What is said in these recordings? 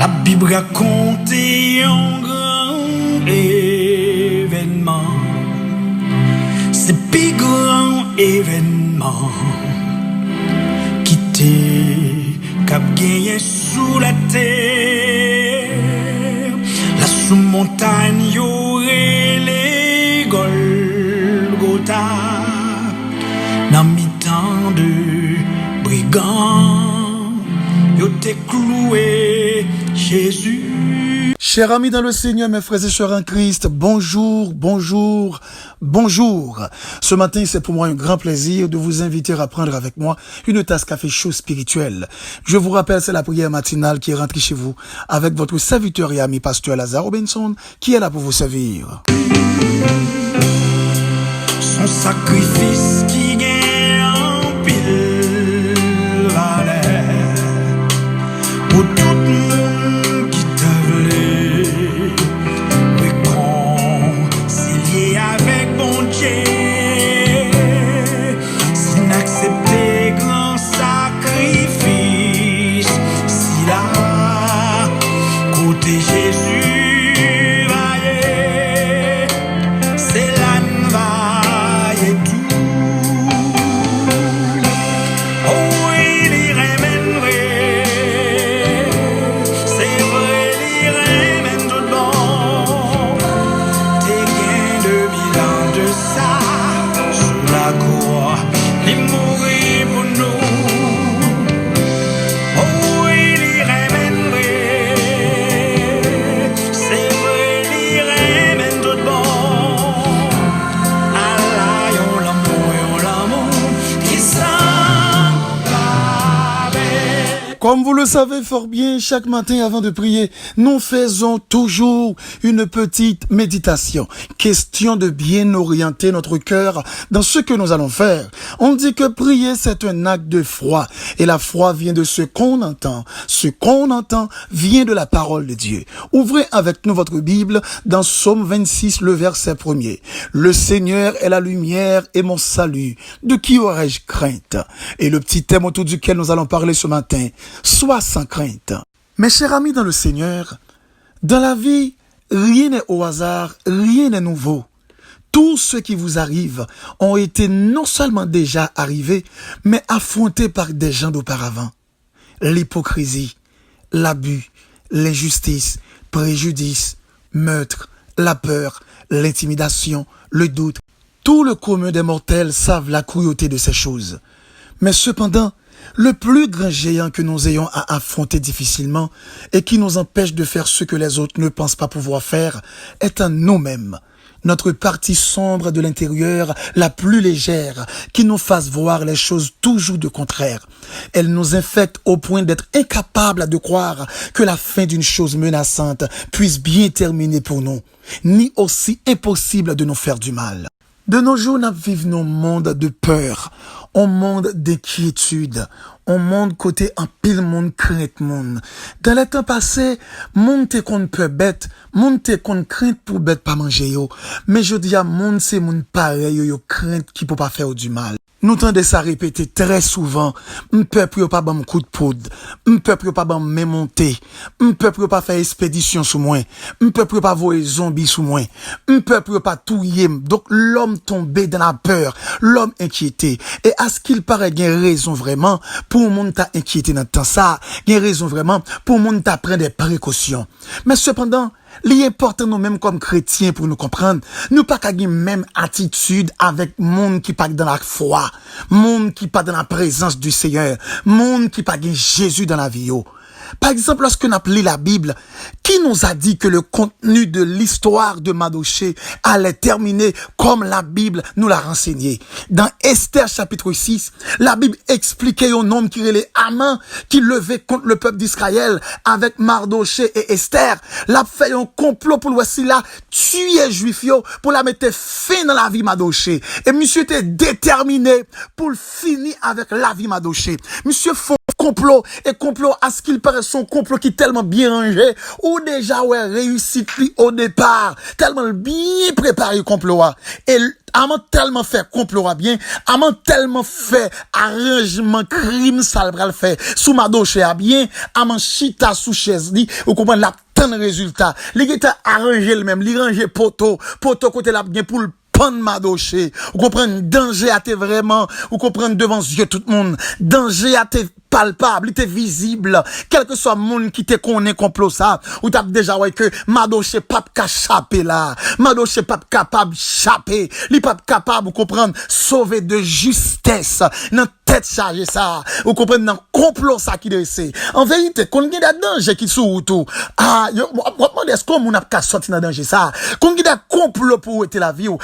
La Bible raconte un grand événement. C'est plus grand événement qui t'est cap gagné sous la terre. La sous-montagne y'aurait les Golgotha. Dans mi-temps de brigands, yo t'es cloué Jésus. Chers amis dans le Seigneur, mes frères et sœurs en Christ, bonjour, bonjour, bonjour. Ce matin, c'est pour moi un grand plaisir de vous inviter à prendre avec moi une tasse café chaud spirituel. Je vous rappelle, c'est la prière matinale qui est rentrée chez vous avec votre serviteur et ami pasteur Lazare Robinson qui est là pour vous servir. Son sacrifice qui gagne en pile valeur pour tout le monde qui te voulait réconcilier avec bon Dieu, sin accepter grand sacrifice, si là côté Jésus vaillé, c'est là Comme vous le savez fort bien, chaque matin avant de prier, nous faisons toujours une petite méditation. Question de bien orienter notre cœur dans ce que nous allons faire. On dit que prier, c'est un acte de foi. Et la foi vient de ce qu'on entend. Ce qu'on entend vient de la parole de Dieu. Ouvrez avec nous votre Bible dans Psaume 26, le verset 1er. Le Seigneur est la lumière et mon salut. De qui aurais-je crainte? Et le petit thème autour duquel nous allons parler ce matin, sois sans crainte. Mes chers amis dans le Seigneur, dans la vie, rien n'est au hasard, rien n'est nouveau. Tout ce qui vous arrive ont été non seulement déjà arrivés, mais affrontés par des gens d'auparavant. L'hypocrisie, l'abus, l'injustice, préjudice, meurtre, la peur, l'intimidation, le doute. Tout le commun des mortels savent la cruauté de ces choses. Mais cependant, le plus grand géant que nous ayons à affronter difficilement et qui nous empêche de faire ce que les autres ne pensent pas pouvoir faire est en nous-mêmes. Notre partie sombre de l'intérieur, la plus légère, qui nous fasse voir les choses toujours de contraire. Elle nous infecte au point d'être incapables de croire que la fin d'une chose menaçante puisse bien terminer pour nous, ni aussi impossible de nous faire du mal. De nos jours, nous vivons un monde de peur, un monde d'inquiétude, un monde côté en pile monde crainte monde. Dans les temps passés, monde te qu'on peut bête, monde te qu'on crainte pour bête pas manger yo. Mais je dis à monde c'est monde pareil yo crainte qui peut pas faire du mal. Nous tendons ça répéter très souvent. M'peuple yo pas ban coup de poudre. M'peuple yo pas ban me monter. M'peuple yo pas faire expédition sous moi. M'peuple yo pas voyer zombie sous moi. M'peuple yo pas touyer. Donc l'homme tombé dans la peur, l'homme inquiété. Et à ce qu'il paraît, il y a raison vraiment pour monde t'a inquiété dans temps ça. Il y a raison vraiment pour monde t'a prendre des précautions. Mais cependant, l'important nous-mêmes comme chrétiens pour nous comprendre, nous pas qu'à une même attitude avec monde qui pas dans la foi, monde qui pas dans la présence du Seigneur, monde qui pas Jésus dans la vie. Par exemple, lorsque nous appelons la Bible, qui nous a dit que le contenu de l'histoire de Mardochée allait terminer comme la Bible nous l'a renseigné? Dans Esther chapitre 6, la Bible expliquait un homme qui relait Haman, qui levait contre le peuple d'Israël avec Mardochée et Esther. L'a fait un complot pour là tuer Juif pour la mettre fin dans la vie Mardochée. Et monsieur était déterminé pour finir avec la vie Mardochée. Monsieur font complot, et complot, à ce qu'il paraît, son complot qui est tellement bien rangé, ou déjà, ouais, réussit au départ, tellement bien préparé complot, et amant tellement fait complot bien, amant tellement fait arrangement crime sale pral fait sous ma doche à bien, amant chita sous chaise li, ou comprenez la tant de résultat. Li geta arrangé le même, li ranger poteau côté la bien pour le prendre ma doche. Vous comprenez danger à te vraiment, vous comprenez devant yeux tout le monde, danger à te palpable, il était visible, quel que soit le monde qui te connaît complot ça, ou t'as déjà ouais que Madoche pas capable là, Madoche pas capable chapper, li pas capable, vous comprenez, sauver de justesse, dans tête chargée ça, vous comprenez, dans complot ça qui dressé. En vérité, qu'on y a des dangers qui sont tout, est-ce qu'on n'a pas sorti dans danger ça, qu'on y a des complots pour être la vie, ou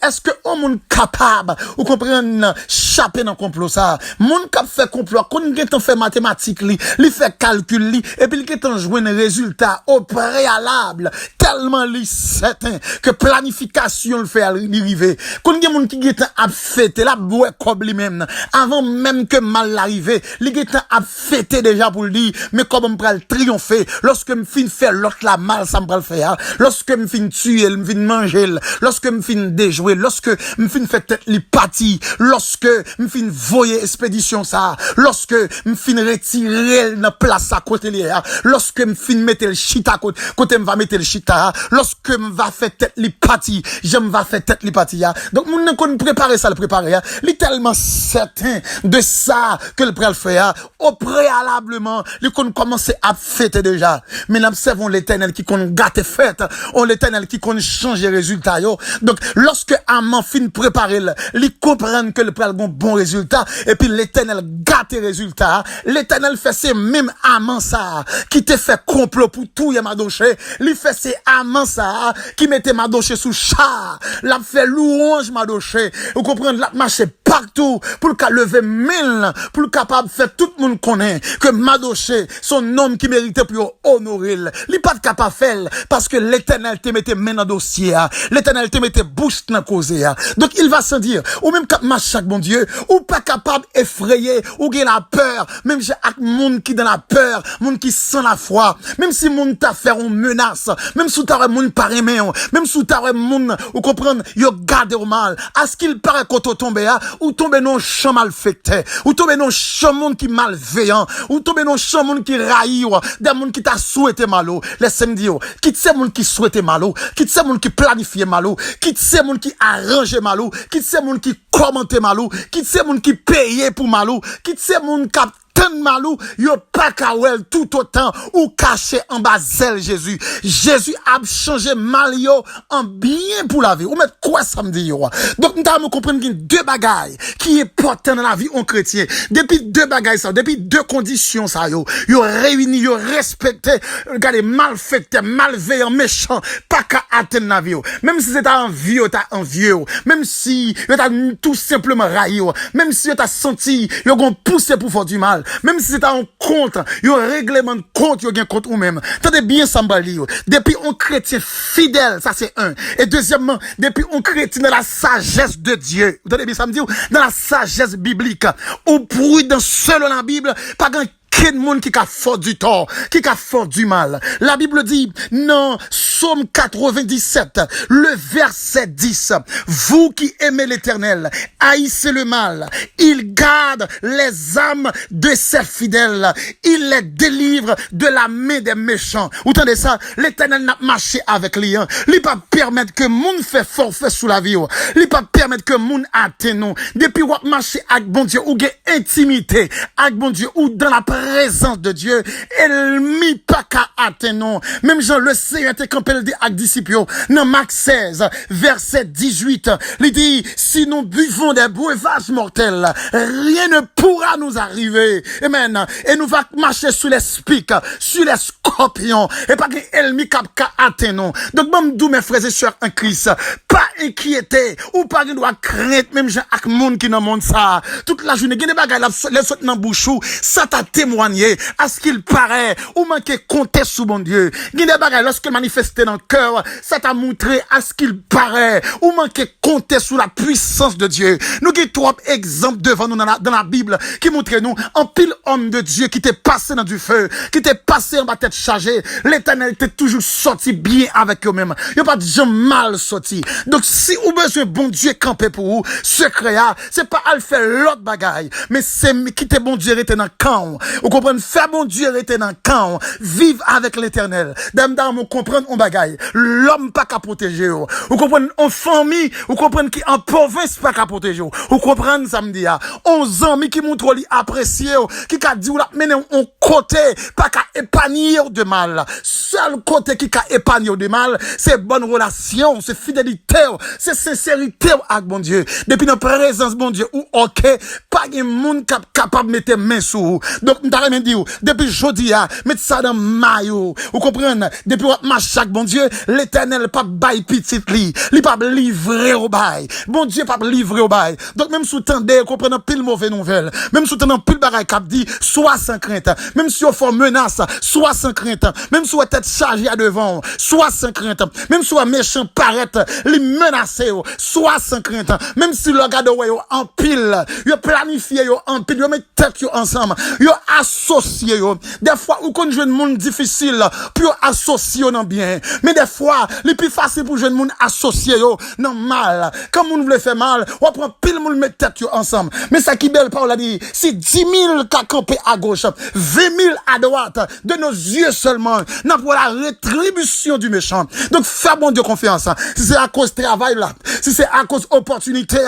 est-ce que on monde capable, vous comprenez, chapper dans complot ça, monde cap fait complot, qu'on t'en fait mathématiques li fait calcul li et puis il t'en joue un résultat au préalable tellement li certain que planification le fait arriver qu'on gen moun qui gete a fêter la boue comme lui même avant même que mal l'arriver li gete a fêter déjà pour le dire mais comment me pral triompher lorsque me fin faire l'autre la mal ça me pral faire lorsque me fin tuer me fin manger lorsque me fin déjouer lorsque me fin fait tête li parti lorsque me fin voyer expédition ça lorsque m'fin retirer dans place à côté là lorsque m'fin mettre le chita côté m'va mettre le chita lorsque m'va faire tête li parti j'aime va faire tête li parti donc moun kon préparer ça le préparer li tellement certain de ça que le pral faire au préalablement li kon commencer à fêter déjà mais n'observons l'Éternel qui kon gâter fête on l'Éternel qui kon changer résultat yo donc lorsque amant fin préparer li comprendre que le pral bon résultat et puis l'Éternel gâte résultat l'Éternel fait ces mêmes amants ça qui te fait complot pour tout y Madoche lui fait ces amants ça qui mettait Madoche sous char l'a fait louange Madoche vous comprenez l'a marché partout pour le lever mille pour le capable faire tout le monde connaît que Madoche son homme qui méritait pour honorer il pas capable faire parce que l'Éternel te mettait main dans dossier l'Éternel te mettait bouche dans cause donc il va se dire ou même cap marche chaque bon Dieu ou pas capable effrayer ou gen la peur même j'ai ak monde qui dans la peur monde qui sent la foi même si monde t'a fait une menace même si t'as monde pas aimé même si t'as monde ou comprendre yo garder au mal à ce qu'il paraît quand on tombe ou tomber non champ malfecté ou tomber non champ monde qui malveillant ou tomber non champ monde qui raï des monde qui t'a souhaité malo laisse-moi dire quitte ces monde qui souhaité malo quitte ces monde qui planifié malo quitte ces monde qui arrangé malo quitte ces monde qui commenté malo quitte ces monde qui payé pour malo quitte ces monde qui tant malou, yo pas kawel tout autant ou caché en bas zèle Jésus. Jésus a changé mal yo en bien pour la vie. Ou mettre quoi ça me dit yo? Donc nous devons comprendre qu'il y a deux bagailles qui est important dans la vie en chrétien. Depuis deux bagailles ça, depuis deux conditions ça yo réuni, yo respecté, regardez malfaiteur, malveillant, méchant, pas qu'à atteindre la vie. Même si c'est envieux, t'as envieux. Même si yo t'a tout simplement raillé, même si yo t'a senti yo gon poussé pour faire du mal. Même si c'est un compte, il y a un règlement de compte, il y a un compte ou même. Tenez bien ça m'bali. Depuis on chrétien fidèle, ça c'est un. Et deuxièmement, depuis on chrétien dans la sagesse de Dieu. Vous tenez bien ça me dit, dans la sagesse biblique. Au prudent selon la Bible, pas grand quel monde qui a fort du tort, qui a fort du mal. La Bible dit, non, Psaume 97, le verset 10, vous qui aimez l'Éternel, haïssez le mal, il garde les âmes de ses fidèles, il les délivre de la main des méchants. Vous entendez ça? L'Éternel n'a marché avec lui, il pas permettre que monde fait forfait sous la vie, il pas permettre que monde atteigne. Depuis vous marcher avec bon Dieu, ou gain intimité avec bon Dieu, ou dans la présence de Dieu, elle mi pas qu'à atteindre. Même Jean le Seigneur était campé le dit avec disciples, dans Marc 16, verset 18, il dit, si nous buvons des breuvages mortels, rien ne pourra nous arriver. Amen. Et nous va marcher sur les spics, sur les scorpions, et pas que l'ennemi qu'à atteindre. Donc, même d'où mes frères et sœurs en Christ, pas inquiéter, ou pas droit crainte, même gens ak monde qui dans monde ça. Toute la journée, gen des bagages les saute dans bouchou, ça t'a témoigné à ce qu'il paraît, ou manquer compter sous bon Dieu. Gen des bagages lorsque manifesté dans le cœur, ça t'a montré à ce qu'il paraît, ou manquer compter sous la puissance de Dieu. Nous avons trois exemples devant nous dans la Bible qui montrent nous un pile homme de Dieu qui t'est passé dans du feu, qui t'est passé en bas tête chargée. L'Éternel était toujours sorti bien avec eux-mêmes. Il n'y a pas de gens mal sorti. Donc si vous avez besoin bon Dieu camper pour vous, secret, c'est pas à faire l'autre bagaille, mais c'est quitter bon Dieu rester dans le camp. Vous comprenez? Faire bon Dieu rester dans le camp. Vivre avec l'Éternel. Dame, vous comprenez un bagaille. L'homme pas qu'à protéger. Vous comprenez? En famille, vous comprenez qu'en province pas qu'à protéger. Vous comprenez ça me dit? 11 amis qui montrent li apprécier, qui qu'a dit ou la mener on côté, pas qu'à épargner de mal. Seul côté qui qu'a épargner de mal, c'est bonne relation, c'est fidélité, c'est sincérité avec bon Dieu. Depuis notre présence, bon Dieu, ou ok, pas de monde capable de mettre main sur vous. Donc, nous t'avons dit, depuis jeudi, mettez ça dans maillot. Vous comprenez? Depuis votre chaque bon Dieu, l'Éternel pas bail petit li. Il pas livrer au bail. Bon Dieu pas livrer au bail. Donc, même sous tendez, vous comprenez pile mauvaise nouvelle. Même sous tendez pile bagaille cap dit, soit sans crainte. Même si vous faites menace, soit sans crainte. Même si vous êtes chargé à devant, soit sans crainte. Même si vous méchant paraît, les menacer, soit sans crainte. Même si le gars de en pile, vous planifiez en pile, vous mettez tête ensemble, vous associez. Des fois, vous connaissez un monde difficile, puis vous associez dans bien. Mais des fois, les plus facile pour jeune monde associer dans mal. Quand vous voulez faire mal, on prend pile monde mettre tête ensemble. Mais ça qui belle parole a dit, si 10 000 qui campé à gauche, 20 000 à droite, de nos yeux seulement, n'a pour la rétribution du méchant. Donc, fais bon Dieu confiance. Si c'est à cause travail là, si c'est à cause opportunité,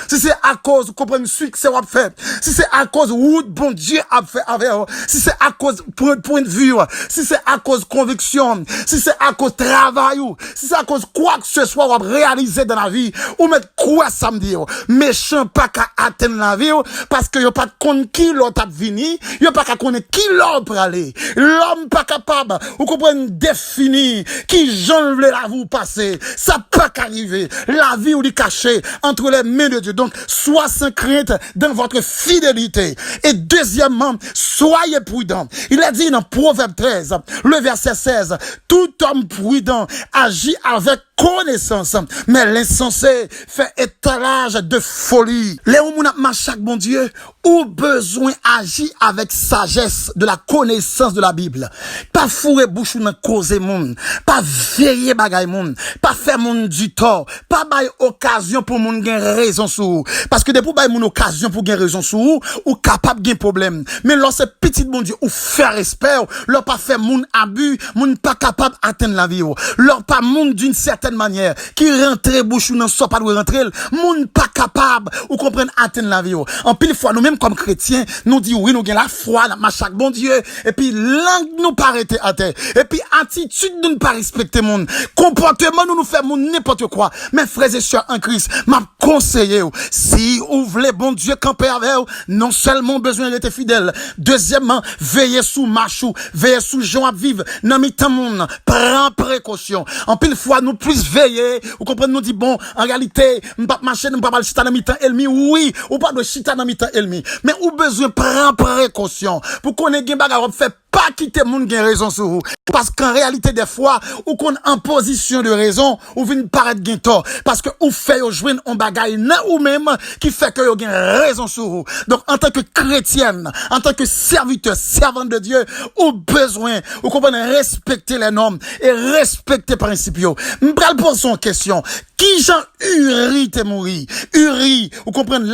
si c'est à cause, vous comprenez, succès qu'on fait, si c'est à cause où bon Dieu a fait avec, si c'est à cause point de vue, si c'est à cause conviction, si c'est à cause travail, si c'est à cause quoi que ce soit, on réaliser dans la vie, ou mettre quoi samedi, méchant pas qu'à atteindre la vie, parce que y'a pas de compte qui l'autre a vini, y'a pas qu'à connaître qui l'autre pour aller. L'homme pas capable, vous comprenez, définir qui j'en voulais la vous passer. Ça pas qu'arriver. La vie ou est cachée entre les mains de Dieu. Donc, sois sans crainte dans votre fidélité. Et deuxièmement, soyez prudents. Il a dit dans Proverbe 13, le verset 16, tout homme prudent agit avec connaissance, mais l'insensé fait étalage de folie. Les hommes chaque bon Dieu, ou besoin agir avec sagesse de la connaissance de la Bible. Pas fourrer bouche dans cause monde, pas veiller bagay monde, pas faire monde du tort, pas bailler occasion pour monde gain raison sur. Parce que depuis bailler mon occasion pour gain raison sur ou capable gain problème. Mais lorsque petit bon Dieu ou faire respect, leur pas faire monde abus, monde pas capable atteindre la vie. Leur pas monde d'une certaine manière qui rentre bouche dans soit pas doit rentrer, monde pas capable ou comprendre atteindre la vie. En pile fois nous même comme chrétiens, nous dit oui, nous gain la foi dans chaque bon Dieu et puis langue nous pas arrêter à terre. Et puis attitude nous pas respecter monde, comportement nous fait monde n'importe quoi. Mais frères et sœurs en Christ, m'a conseillé si vous voulez bon Dieu camper avec vous, non seulement besoin d'être fidèle, deuxièmement, veillez sous marchou, veillez sous gens à vivre dans mi-temps monde, prends précaution. En pile fois nous plus veiller, vous comprenez nous dit bon, en réalité, m'pas marcher, m'pas pas chita dans mi-temps ennemi, oui, ou pas de chita dans mi-temps ennemi, mais ou besoin prendre précaution pour qu'on ait gen bagarre fait pas quitter moun gen raison sur vous. Parce qu'en réalité, des fois, ou qu'on en position de raison, ou vient paraître gen tort. Parce que ou fait ou joindre un bagay nan ou même, qui fait que vous gen raison sur vous. Donc, en tant que chrétienne, en tant que serviteur, servant de Dieu, ou besoin, ou comprenez, respecter les normes, et respecter les principes. M'pral pose son question. Qui Jean Uri t'est mouru? Uri, vous comprenez,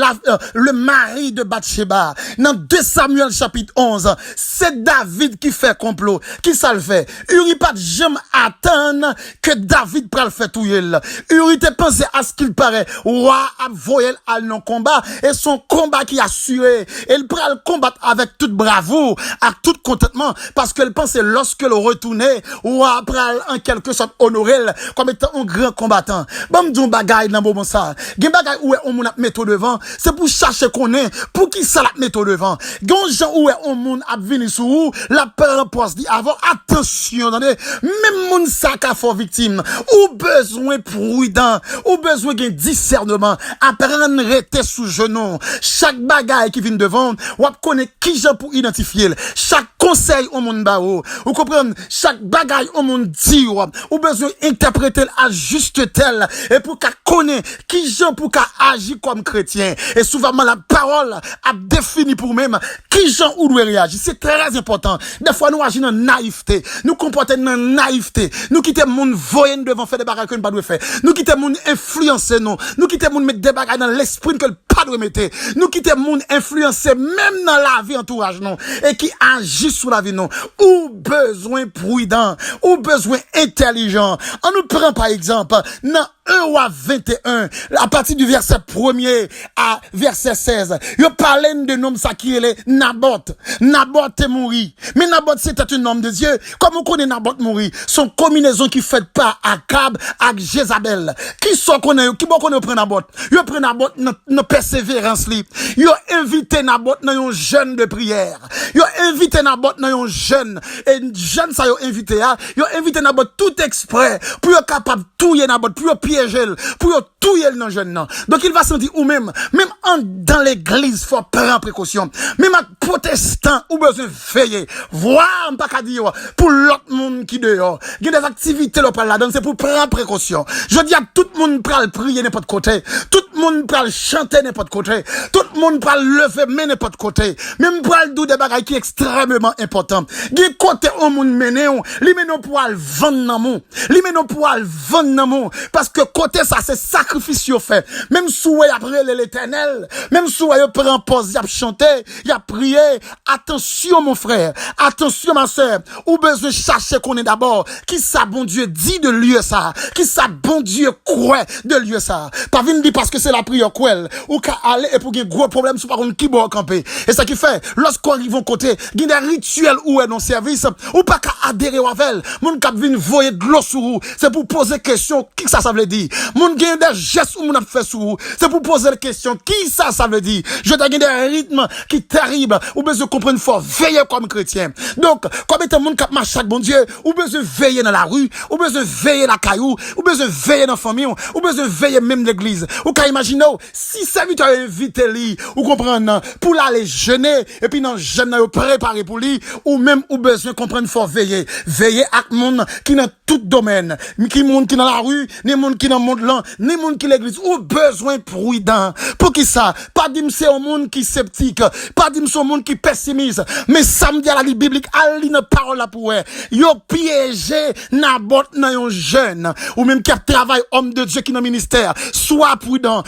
le mari de Bathsheba. Dans 2 Samuel chapitre 11, c'est David qui fait complot. Qui ça le fait? Uri pas jamais attendre que David pral fait tout yel. Uri te pensé à ce qu'il paraît. Roi a voyé à non combat, et son combat qui a assuré. Il pral combattre avec toute bravoure, avec tout contentement, parce qu'elle pensait lorsque le retournait, roi pral en quelque sorte honoré comme étant un grand combattant. Bon m'don bagay dans moment ça. Gen bagay où on moun a mettre au devant, c'est pour chercher qu'on est, pour qui ça la mettre au devant. Gon gens où on moun a venir sur ou, la peur poste dit avant attention, attendez, même moun ça ka fort victime, ou besoin prudent, ou besoin gen discernement, apprendre rester sous genou. Chaque bagay qui vient devant, ou connaît qui gens pour identifier. Chaque conseil au monde ba ou comprendre chaque bagay au monde dit ou besoin interpréter à juste tel et pour qu'a connaître qui gens pour qu'a agir comme chrétien et souvent la parole a défini pour même qui gens ou doit réagir. C'est très important. Des fois nous agissons dans naïveté, nous comporter dans naïveté, nous quitter monde voyer devant faire des bagages que nous pas doit faire, nous quitter monde influencer nous quitter monde mettre des bagages dans l'esprit que pas doit mettre, nous quitter monde influencer même dans la vie entourage nous et qui agit sur la vie non, ou besoin prudent, ou besoin intelligent. On nous prend par exemple dans 1 Roi 21, à partir du verset 1er à verset 16, il parlait de nom ça qui est Naboth. Naboth est mort. Mais Naboth c'était un homme de Dieu. Comme on connaît Naboth mourir, son combinaison qui fait pas Akab avec Jézabel. Qui sont connaît, qui bon connaît prend Naboth? Il prend Naboth dans persévérance li. Il invité Naboth dans un jeûne de prière. Il invité Naboth dans un jeûne et jeûne ça il invité Naboth tout exprès pour être capable de touiller Naboth, pour piéger, pour touiller dans jeune. Donc il va sentir ou même dans l'église faut prendre précaution. Même à protestant ou besoin veiller. Voir pas qu'à dire pour l'autre monde qui dehors. Il y a des activités là-dedans, c'est pour prendre précaution. Je dis à tout le monde pral prier n'importe côté. Tout le monde pral chanter n'importe côté. Tout le monde pral lever mais n'importe côté. Même pral dou des bagages qui est extrêmement important. Il y a côté au monde mené, li menon pour al vendre dans mon. Li menon pour al vendre dans mon parce que côté ça c'est sacrifice yo fait. Même sou après l'Éternel, même sou yo prend pause, y a chanter, y a prier. Attention mon frère, attention ma sœur, ou besoin chercher qu'on est d'abord qui ça bon Dieu dit de lieu ça, qui ça bon Dieu croit de lieu ça. Pas venir dire parce que c'est la prière quoi ou qu'à aller et pour un gros problème sur par contre qui doit camper. Et ça qui fait lorsqu'on arrive au côté, il y a des rituels ou est dans service ou pas qu'à adhérer au vel, mon cap vinn voyer de l'eau sur vous, c'est pour poser question qui ça veut dire. Mon gain des gestes ou mon a fait sur vous, c'est pour poser la question qui ça veut dire. Je t'ai des rythmes qui terrible ou besoin comprendre fort veiller comme chrétien. Donc comme étant monde cap marche chaque bon Dieu, ou besoin veiller dans la rue, ou besoin veiller la caillou, ou besoin veiller dans la famille, ou besoin veiller même l'église. Ou qu'à imaginer si serviteur invité lui, ou comprendre pour aller jeûner et puis dans jeûne préparer pour lui ou même ou besoin comprendre fort veiller avec monde qui dans tout domaine, qui monde qui dans la rue, ni monde qui dans monde là, ni monde qui l'église ou besoin prudent. Pour qui ça? Pas dire c'est un monde qui sceptique, pas dire c'est un monde qui pessimiste, mais samedi à la Bible biblique a li une parole là pour yo piégé Naboth dans un jeune ou même qui a travail homme de Dieu qui dans ministère. Sois prudent.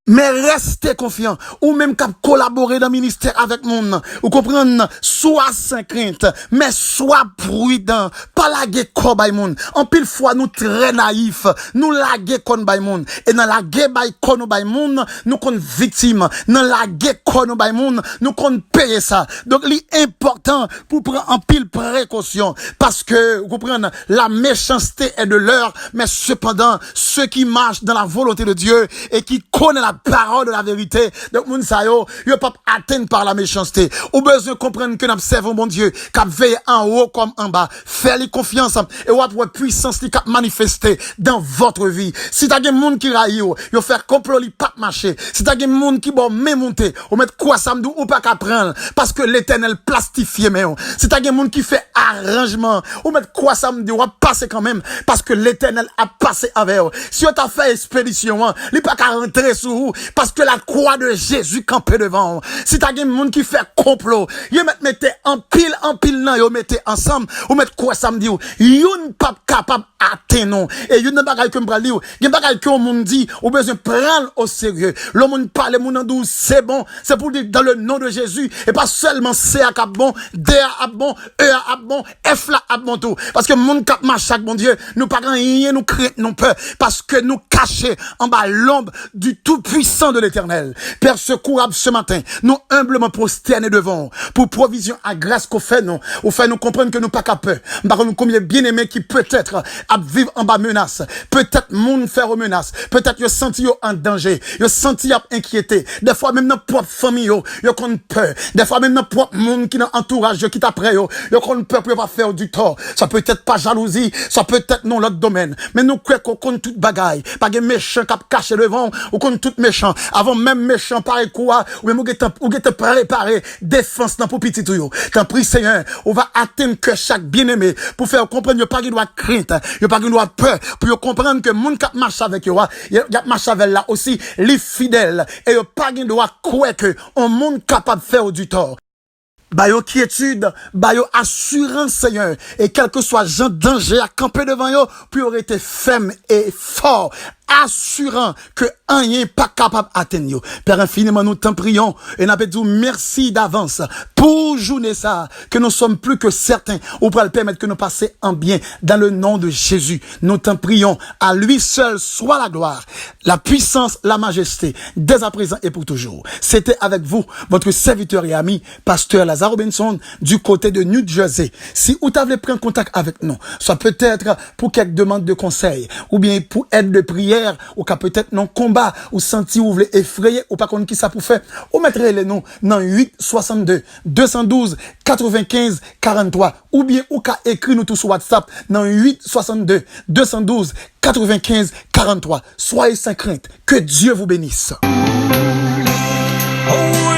Mais restez confiant, ou même qu'à collaborer dans le ministère avec mon, ou comprendre, soit sans crainte, mais soit prudent, pas laguer comme by moun. En pile fois, nous très naïfs, nous laguer comme by moun. Et dans la guerre by kono by moun, nous kon victime. Dans la guerre kono by moun, nous kon payer ça. Donc, l'important pour prendre en pile précaution. Parce que, vous comprenez, la méchanceté est de l'heure, mais cependant, ceux qui marchent dans la volonté de Dieu et qui connaissent la parole de la vérité, donc moun sa yo pas atteint par la méchanceté. Ou besoin comprendre que nous servons bon Dieu, qu'a veille en haut comme en bas. Faire-lui confiance et ou après puissance li qu'a manifester dans votre vie. Si t'as des monde qui raille yo faire complot li pas marcher. Si t'as des monde qui bon même monter, ou mettre quoi samedi ou pas qu'à prendre parce que l'Éternel plastifie mais si t'as des monde qui fait arrangement, ou mettre quoi samedi ou passer quand même parce que l'Éternel a passé avec eux. Si on t'a fait expédition, li pas qu'à rentrer sur vous parce que la croix de Jésus campait devant. Si t'as des monde qui fait complot, yo mettez en pile nan yo mettez ensemble ou mettre quoi samedi ou yon pas capable atteindre et yon bagay que m'bral dire, yon bagay que monde dit ou besoin prendre au sérieux. Le monde parle moun andou c'est bon, c'est pour dire dans le nom de Jésus et pas seulement c'est à bon, D à bon, E à bon, F la abmonto. Parce que mon cap marche chaque bon Dieu, nous pas rien, nous craignons, nous peur. Parce que nous cachons en bas l'ombre du tout-puissant de l'éternel. Père, secourable ce matin, nous humblement prosternés devant, pour provision à grâce qu'on fait, nous. Au fait, nous comprendre que nous pas qu'à peur. Par contre, nous combien bien-aimés qui peut-être à vivre en bas menace. Peut-être monde faire aux menaces. Peut-être yo senti yo en danger. Yo senti yo inquiété. Des fois, même dans propre famille, yo qu'on peur. Des fois, même dans propre monde qui dans entourage, yo qui t'après, yo qu'on peur pour pas faire du tort. Ça peut être pas jalousie, ça peut être non l'autre domaine. Mais nous croyons qu'on compte toute bagaille. Pas de méchant qui caché devant, ou qu'on tout méchant. Avant même méchant pareil quoi, ou même ou get préparé défense dans pour petit tout yo. T'en prie Seigneur, on va atteindre que chaque bien-aimé pour faire comprendre yo pas qu'il doit crainte, yo pas qu'il doit peur, pour comprendre que monde qui marche avec yo, y a marche avec là aussi les fidèles et yo pas qu'il doit croire que un monde capable de faire du tort. Bayo quiétude, bayo assurance Seigneur, et quel que soit Jean danger à camper devant yo, pour être ferme et fort, assurant que rien pas capable d'atteindre yo. Père infiniment nous t'en prions et nous dit merci d'avance pour journée ça que nous sommes plus que certains ou pour le permettre que nous passions en bien dans le nom de Jésus. Nous t'en prions, à lui seul soit la gloire, la puissance, la majesté dès à présent et pour toujours. C'était avec vous votre serviteur et ami pasteur Lazare Robinson du côté de New Jersey. Si vous avez pris contact avec nous, soit peut-être pour quelques demandes de conseils ou bien pour aide de prière ou qu'à peut-être non combat ou senti ou voulez effrayer ou pas qu'on qui ça pour faire, ou mettrez les noms dans 8 62 212 95 43 ou bien ou qu'à écrit nous tout sur WhatsApp dans 8 62 212 95 43. Soyez sans crainte, que Dieu vous bénisse. Oh,